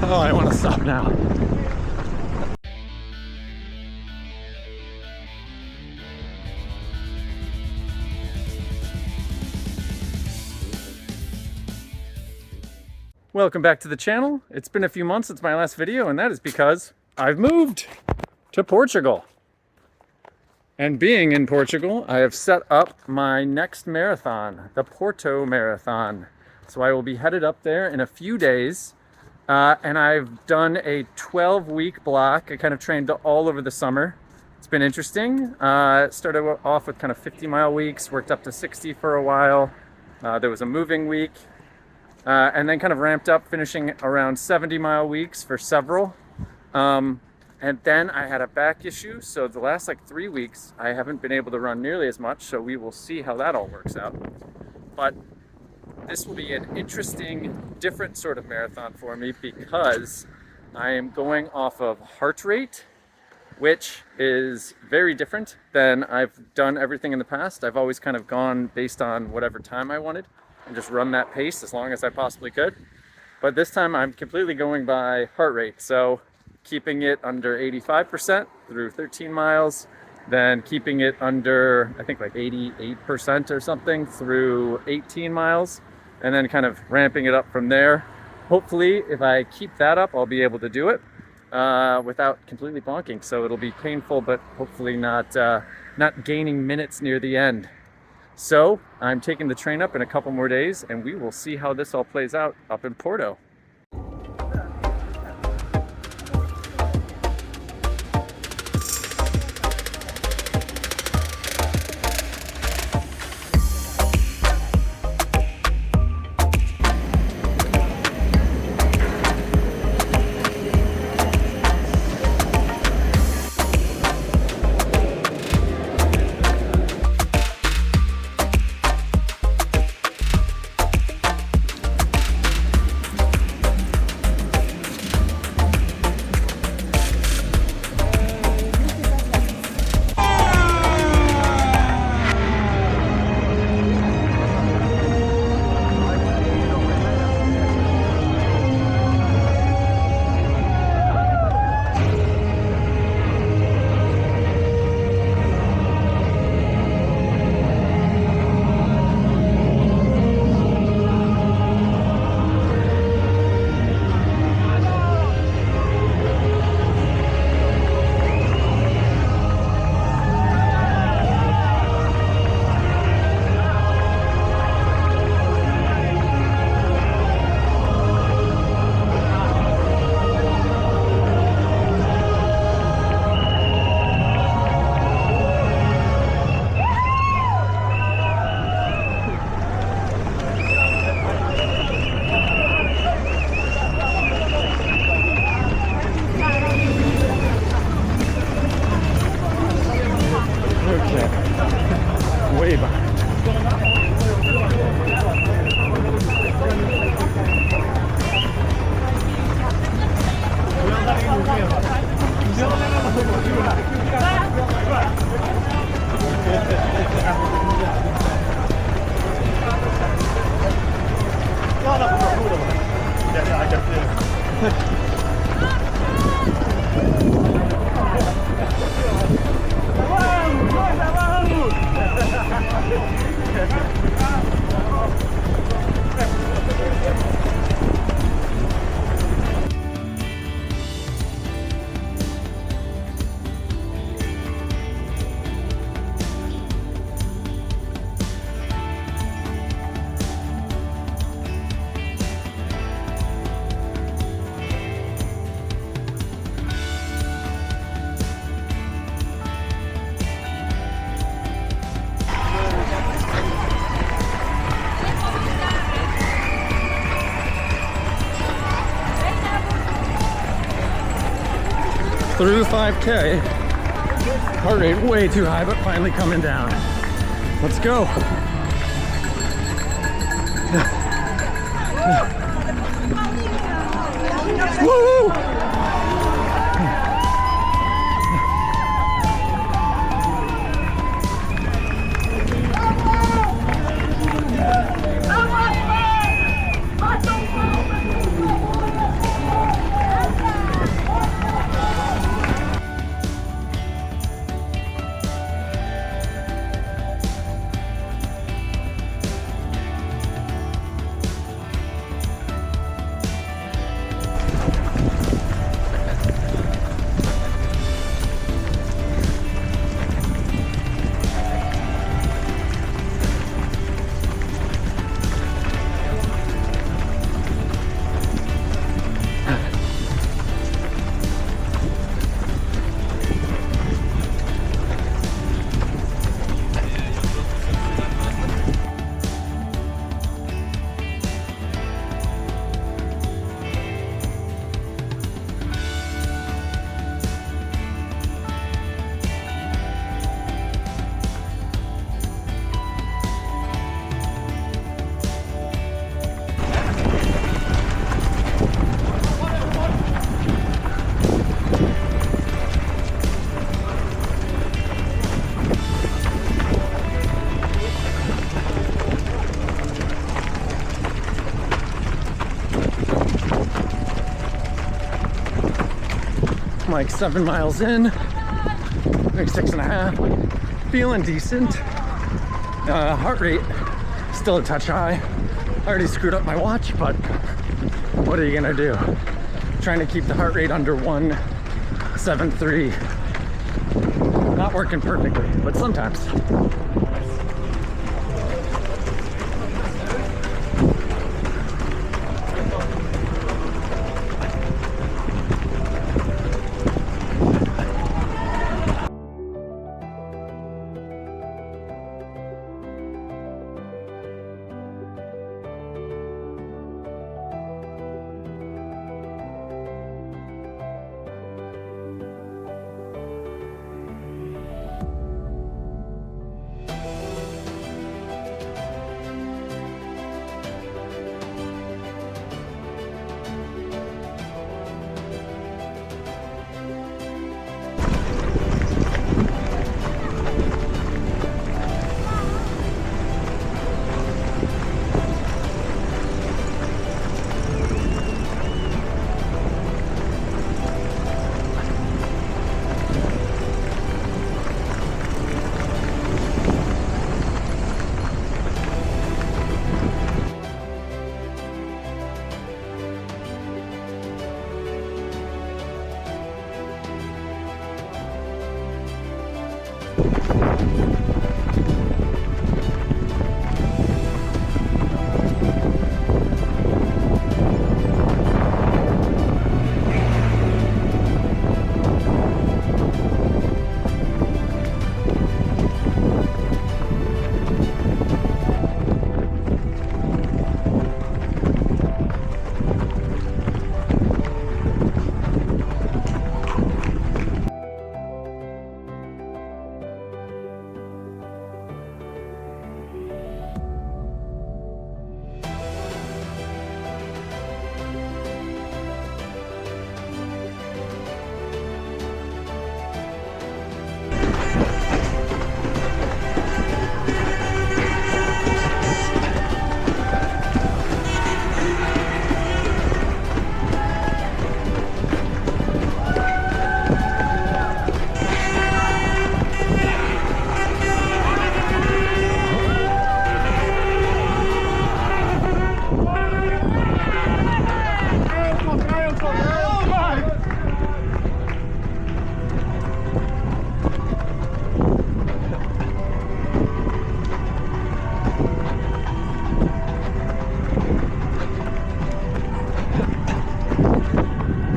Oh, I want to stop now. Welcome back to the channel. It's been a few months since my last video, and that is because I've moved to Portugal. And being in Portugal, I have set up my next marathon, the Porto Marathon. So I will be headed up there in a few days. And I've done a 12-week block. I kind of trained all over the summer. It's been interesting. Started off with kind of 50-mile weeks, worked up to 60 for a while. There was a moving week. And then kind of ramped up, finishing around 70-mile weeks for several. And then I had a back issue, so the last like 3 weeks I haven't been able to run nearly as much, so we will see how that all works out. But this will be an interesting, different sort of marathon for me because I am going off of heart rate, which is very different than I've done everything in the past. I've always kind of gone based on whatever time I wanted and just run that pace as long as I possibly could. But this time I'm completely going by heart rate. So keeping it under 85% through 13 miles, then keeping it under, I think like 88% or something through 18 miles, and then kind of ramping it up from there. Hopefully, if I keep that up, I'll be able to do it without completely bonking. So it'll be painful, but hopefully not gaining minutes near the end. So I'm taking the train up in a couple more days, and we will see how this all plays out up in Porto. Way behind. Through 5K, heart rate way too high, but finally coming down. Let's go. Woo! like 7 miles in, maybe 6.5. Feeling decent. Heart rate still a touch high. I already screwed up my watch, but what are you gonna do? Trying to keep the heart rate under 173. Not working perfectly, but sometimes.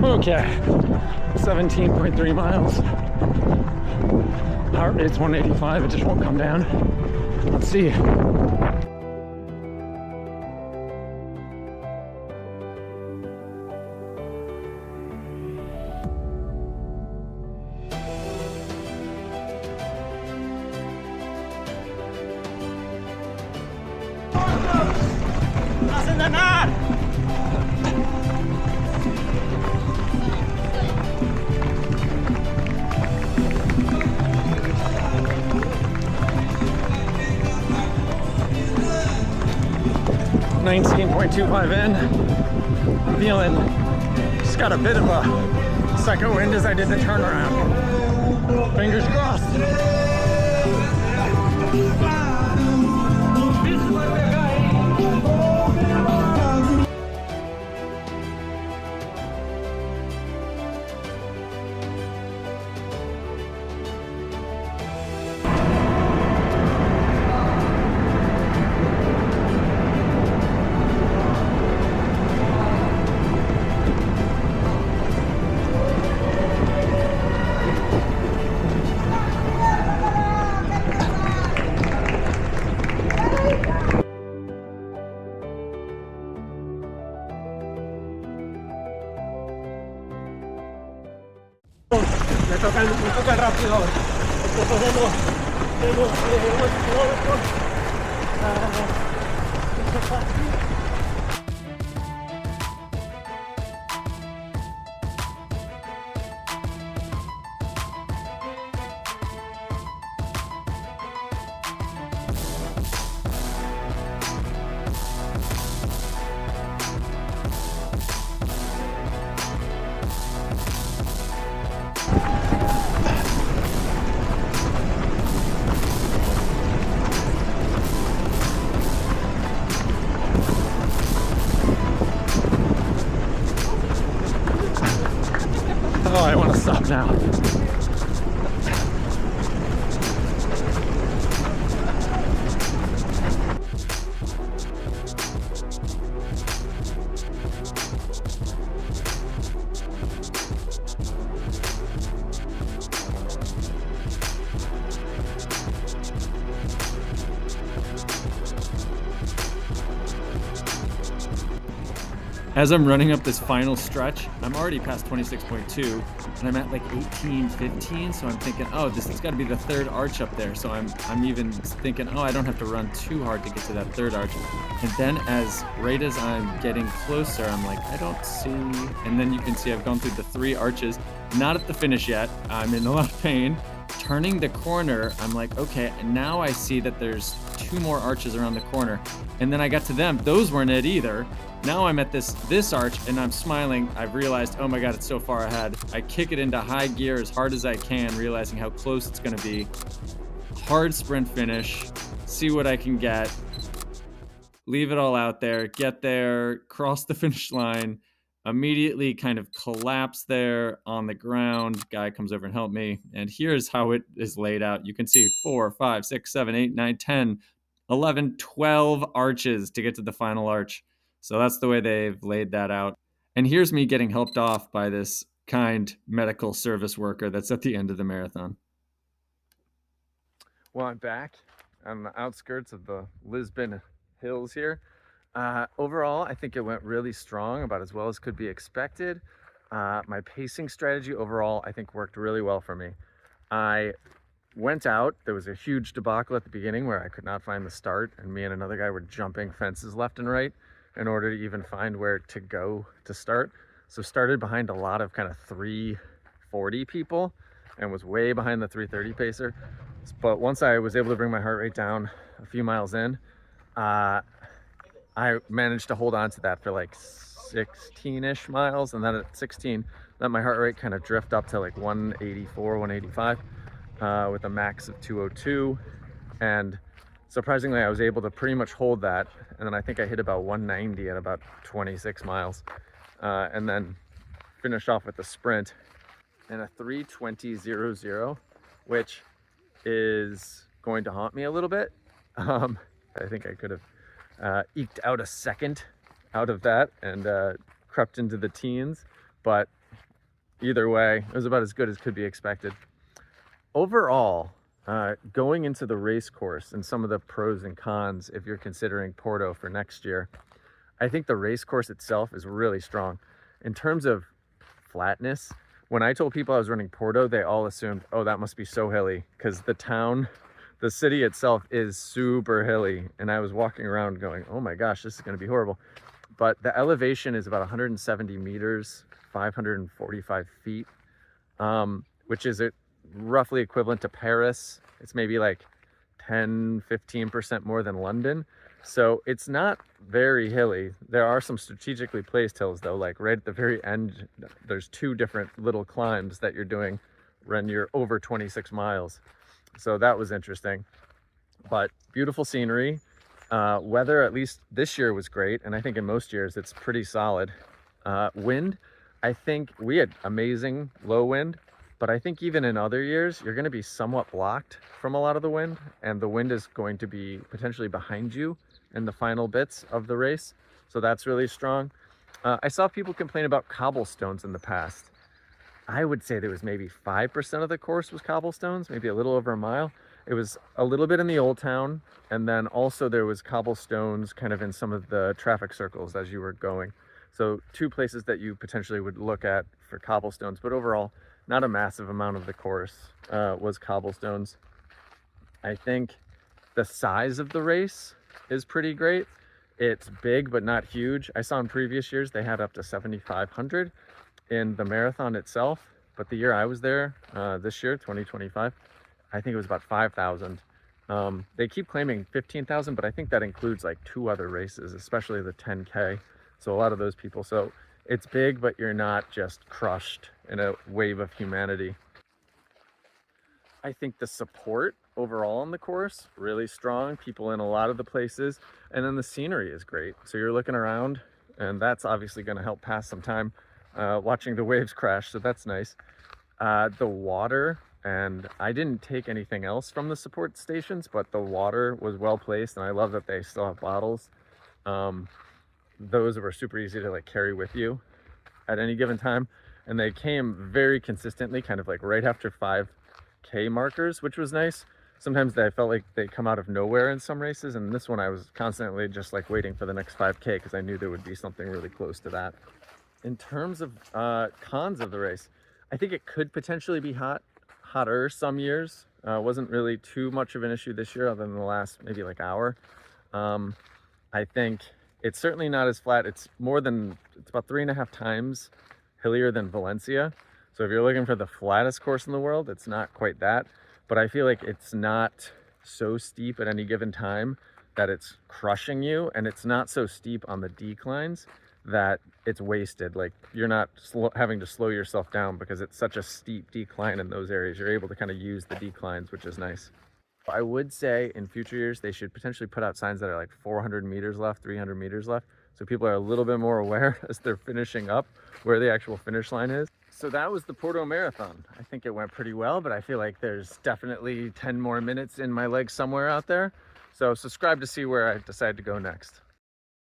Okay, 17.3 miles. Heart rate's 185, it just won't come down. Let's see. ¡Acelerar! 19.25 in. Feeling just got a bit of a second wind as I did the turnaround. Fingers crossed. Me toca el rápido ahora. Después tenemos now. As I'm running up this final stretch, I'm already past 26.2 and I'm at like 18:15. So I'm thinking, oh, this has got to be the third arch up there. So I'm even thinking, oh, I don't have to run too hard to get to that third arch. And then right as I'm getting closer, I'm like, I don't see. And then you can see I've gone through the 3 arches, not at the finish yet. I'm in a lot of pain. Turning the corner, I'm like, okay, and now I see that there's 2 more arches around the corner. And then I got to them. Those weren't it either. Now I'm at this arch and I'm smiling. I've realized, oh my God, it's so far ahead. I kick it into high gear as hard as I can, realizing how close it's gonna be. Hard sprint finish, see what I can get, leave it all out there, get there, cross the finish line, immediately kind of collapse there on the ground. Guy comes over and helped me. And here's how it is laid out. You can see 4, 5, 6, 7, 8, 9, 10, 11, 12 arches to get to the final arch. So that's the way they've laid that out. And here's me getting helped off by this kind medical service worker that's at the end of the marathon. Well, I'm back on the outskirts of the Lisbon hills here. Overall, I think it went really strong, about as well as could be expected. My pacing strategy overall, I think, worked really well for me. I went out. There was a huge debacle at the beginning where I could not find the start, and me and another guy were jumping fences left and right in order to even find where to go to start. So started behind a lot of kind of 340 people and was way behind the 330 pacer. But once I was able to bring my heart rate down a few miles in, I managed to hold on to that for like 16-ish miles. And then at 16, let my heart rate kind of drift up to like 184, 185 with a max of 202. And surprisingly, I was able to pretty much hold that. And then I think I hit about 190 at about 26 miles. And then finished off with a sprint and a 3:20.00, which is going to haunt me a little bit. I think I could have eked out a second out of that and crept into the teens, but either way, it was about as good as could be expected. Overall, going into the race course and some of the pros and cons if you're considering Porto for next year, I think the race course itself is really strong. In terms of flatness, when I told people I was running Porto, they all assumed, oh, that must be so hilly, because the city itself is super hilly. And I was walking around going, oh my gosh, this is going to be horrible. But the elevation is about 170 meters, 545 feet, which is roughly equivalent to Paris. It's maybe like 10-15% more than London. So it's not very hilly. There are some strategically placed hills though, like right at the very end, there's 2 different little climbs that you're doing when you're over 26 miles. So that was interesting, but beautiful scenery. Weather, at least this year, was great. And I think in most years it's pretty solid. Wind, I think we had amazing low wind, but I think even in other years, you're going to be somewhat blocked from a lot of the wind, and the wind is going to be potentially behind you in the final bits of the race. So that's really strong. I saw people complain about cobblestones in the past. I would say there was maybe 5% of the course was cobblestones, maybe a little over a mile. It was a little bit in the old town, and then also there was cobblestones kind of in some of the traffic circles as you were going. So 2 places that you potentially would look at for cobblestones, but overall, not a massive amount of the course was cobblestones. I think the size of the race is pretty great. It's big, but not huge. I saw in previous years, they had up to 7,500 in the marathon itself. But the year I was there, this year, 2025, I think it was about 5,000. They keep claiming 15,000, but I think that includes like 2 other races, especially the 10K. So a lot of those people. So it's big, but you're not just crushed in a wave of humanity. I think the support overall on the course, really strong. People in a lot of the places. And then the scenery is great. So you're looking around, and that's obviously going to help pass some time watching the waves crash. So that's nice. The water, and I didn't take anything else from the support stations, but the water was well placed, and I love that they still have bottles. Those were super easy to like carry with you at any given time, and they came very consistently, kind of like right after 5K markers, which was nice. Sometimes I felt like they come out of nowhere in some races, and this one I was constantly just like waiting for the next 5K because I knew there would be something really close to that. In terms of cons of the race, I think it could potentially be hotter some years. Wasn't really too much of an issue this year other than the last maybe like hour. I think it's certainly not as flat. It's about 3.5 times hillier than Valencia. So if you're looking for the flattest course in the world, it's not quite that. But I feel like it's not so steep at any given time that it's crushing you, and it's not so steep on the declines that it's wasted. Like you're not having to slow yourself down because it's such a steep decline in those areas. You're able to kind of use the declines, which is nice. I would say in future years they should potentially put out signs that are like 400 meters left, 300 meters left, so people are a little bit more aware as they're finishing up where the actual finish line is. So that was the Porto Marathon. I think it went pretty well, but I feel like there's definitely 10 more minutes in my legs somewhere out there. So subscribe to see where I decide to go next.